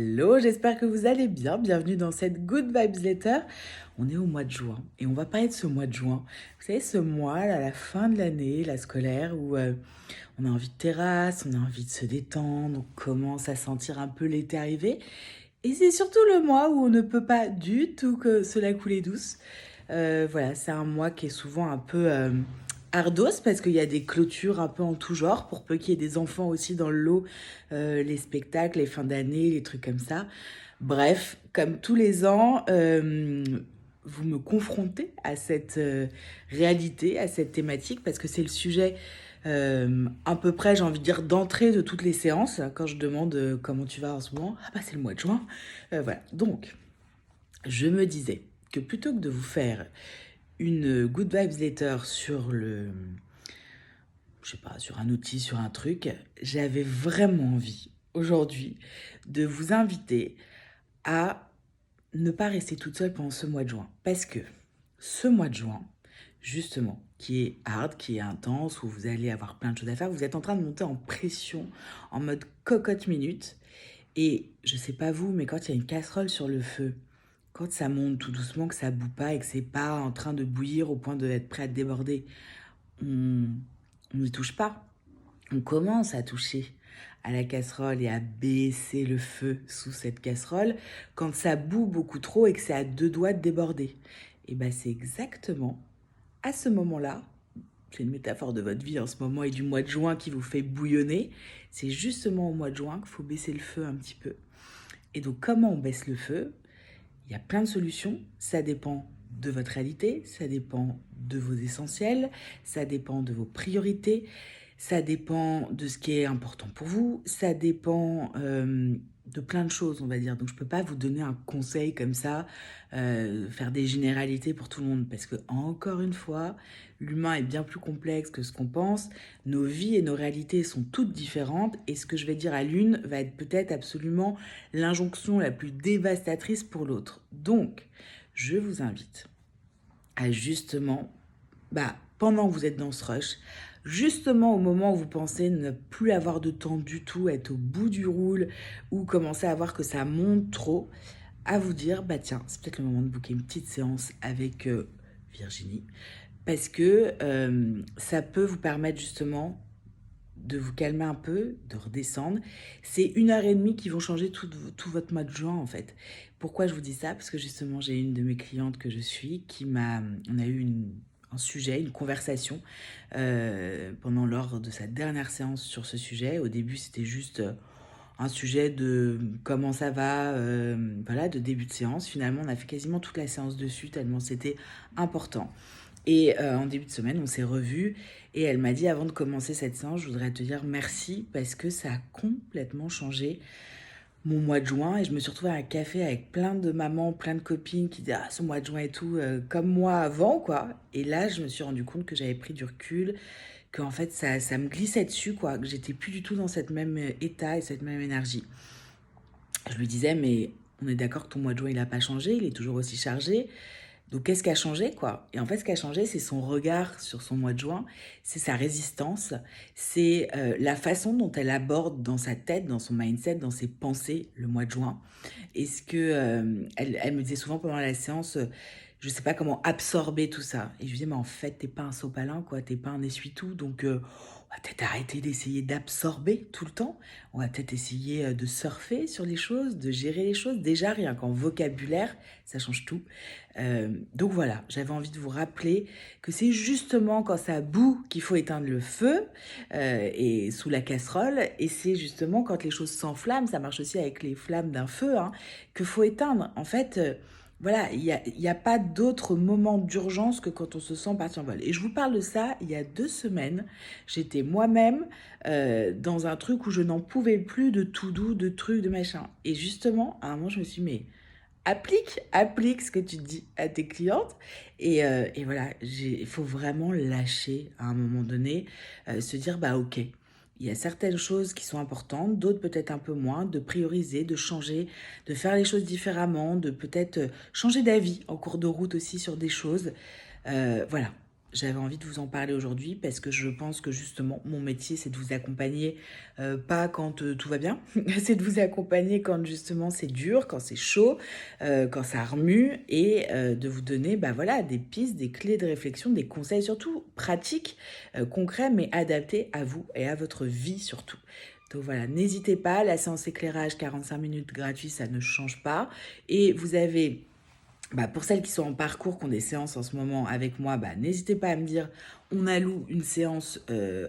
Hello, j'espère que vous allez bien. Bienvenue dans cette Good Vibes Letter. On est au mois de juin et on va parler de ce mois de juin. Vous savez, ce mois, à la fin de l'année, la scolaire, où on a envie de terrasse, on a envie de se détendre, on commence à sentir un peu l'été arriver. Et c'est surtout le mois où on ne peut pas du tout que cela couler douce. Voilà, c'est un mois qui est souvent un peu ardos parce qu'il y a des clôtures un peu en tout genre, pour peu qu'il y ait des enfants aussi dans le lot, les spectacles, les fins d'année, les trucs comme ça. Bref, comme tous les ans, vous me confrontez à cette réalité, à cette thématique, parce que c'est le sujet à peu près, j'ai envie de dire, d'entrée de toutes les séances. Quand je demande comment tu vas en ce moment, ah bah c'est le mois de juin. Voilà, donc je me disais que plutôt que de vous faire une Good Vibes Letter sur je sais pas, sur un outil, sur un truc, j'avais vraiment envie aujourd'hui de vous inviter à ne pas rester toute seule pendant ce mois de juin. Parce que ce mois de juin, justement, qui est hard, qui est intense, où vous allez avoir plein de choses à faire, vous êtes en train de monter en pression, en mode cocotte minute. Et je sais pas vous, mais quand il y a une casserole sur le feu, quand ça monte tout doucement, que ça bout pas et que c'est pas en train de bouillir au point d'être prêt à déborder, on n'y touche pas. On commence à toucher à la casserole et à baisser le feu sous cette casserole quand ça bout beaucoup trop et que c'est à deux doigts de déborder. Et ben c'est exactement à ce moment-là, c'est une métaphore de votre vie en ce moment et du mois de juin qui vous fait bouillonner, c'est justement au mois de juin qu'il faut baisser le feu un petit peu. Et donc comment on baisse le feu? Il y a plein de solutions, ça dépend de votre réalité, ça dépend de vos essentiels, ça dépend de vos priorités, ça dépend de ce qui est important pour vous, ça dépend de plein de choses, on va dire. Donc je ne peux pas vous donner un conseil comme ça, faire des généralités pour tout le monde, parce que encore une fois, l'humain est bien plus complexe que ce qu'on pense, nos vies et nos réalités sont toutes différentes, et ce que je vais dire à l'une va être peut-être absolument l'injonction la plus dévastatrice pour l'autre. Donc, je vous invite à justement, pendant que vous êtes dans ce rush, justement au moment où vous pensez ne plus avoir de temps du tout, être au bout du roule, ou commencer à voir que ça monte trop, à vous dire, bah tiens, c'est peut-être le moment de booker une petite séance avec Virginie, parce que ça peut vous permettre justement de vous calmer un peu, de redescendre. C'est 1 heure et demie qui vont changer tout votre mois de juin en fait. Pourquoi je vous dis ça? Parce que justement j'ai une de mes clientes que je suis on a eu un sujet, une conversation lors de sa dernière séance sur ce sujet. Au début c'était juste un sujet de comment ça va, voilà, de début de séance. Finalement on a fait quasiment toute la séance dessus tellement c'était important. Et en début de semaine, on s'est revus et elle m'a dit avant de commencer cette séance, je voudrais te dire merci parce que ça a complètement changé mon mois de juin et je me suis retrouvée à un café avec plein de mamans, plein de copines qui disaient ah ce mois de juin et tout comme moi avant quoi. Et là, je me suis rendu compte que j'avais pris du recul, que en fait ça me glissait dessus quoi, que j'étais plus du tout dans cette même état et cette même énergie. Je lui disais mais on est d'accord que ton mois de juin il a pas changé, il est toujours aussi chargé. Donc, qu'est-ce qui a changé, quoi? Et en fait, ce qui a changé, c'est son regard sur son mois de juin, c'est sa résistance, c'est la façon dont elle aborde dans sa tête, dans son mindset, dans ses pensées, le mois de juin. Est-ce que elle me disait souvent pendant la séance, je sais pas comment absorber tout ça. Et je lui disais, mais en fait, t'es pas un sopalin, quoi, t'es pas un essuie-tout, donc on va peut-être arrêter d'essayer d'absorber tout le temps. On va peut-être essayer de surfer sur les choses, de gérer les choses. Déjà, rien qu'en vocabulaire, ça change tout. Donc voilà, j'avais envie de vous rappeler que c'est justement quand ça bout qu'il faut éteindre le feu et sous la casserole, et c'est justement quand les choses s'enflamment, ça marche aussi avec les flammes d'un feu, hein, qu'il faut éteindre. En fait, voilà, il y a pas d'autre moment d'urgence que quand on se sent parti en vol. Et je vous parle de ça il y a 2 semaines. J'étais moi-même dans un truc où je n'en pouvais plus de tout doux, de trucs, de machin. Et justement, à un moment, je me suis dit, mais applique ce que tu dis à tes clientes. Et voilà, il faut vraiment lâcher à un moment donné, se dire, bah ok, il y a certaines choses qui sont importantes, d'autres peut-être un peu moins, de prioriser, de changer, de faire les choses différemment, de peut-être changer d'avis en cours de route aussi sur des choses. Voilà. j'avais envie de vous en parler aujourd'hui parce que je pense que justement, mon métier, c'est de vous accompagner, pas quand tout va bien, c'est de vous accompagner quand justement c'est dur, quand c'est chaud, quand ça remue et de vous donner bah, voilà, des pistes, des clés de réflexion, des conseils surtout pratiques, concrets, mais adaptés à vous et à votre vie surtout. Donc voilà, n'hésitez pas, la séance éclairage 45 minutes gratuit, ça ne change pas. Et vous avez bah, pour celles qui sont en parcours, qui ont des séances en ce moment avec moi, bah, n'hésitez pas à me dire, on alloue une séance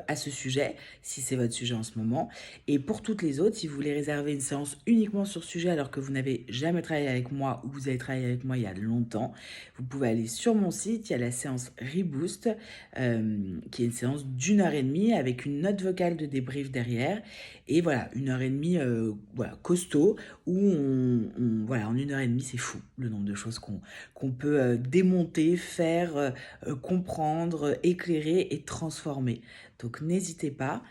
à ce sujet, si c'est votre sujet en ce moment. Et pour toutes les autres, si vous voulez réserver une séance uniquement sur ce sujet alors que vous n'avez jamais travaillé avec moi ou vous avez travaillé avec moi il y a longtemps, vous pouvez aller sur mon site, il y a la séance Reboost, qui est une séance d'1 heure et demie avec une note vocale de débrief derrière. Et voilà, 1 heure et demie voilà, costaud, où voilà, en 1 heure et demie, c'est fou le nombre de choses qu'on peut démonter, faire, comprendre, éclairer et transformer. Donc n'hésitez pas,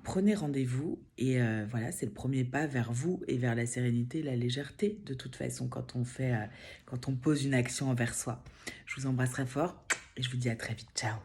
prenez rendez-vous et voilà, c'est le premier pas vers vous et vers la sérénité, la légèreté de toute façon quand on pose une action envers soi. Je vous embrasse très fort et je vous dis à très vite. Ciao.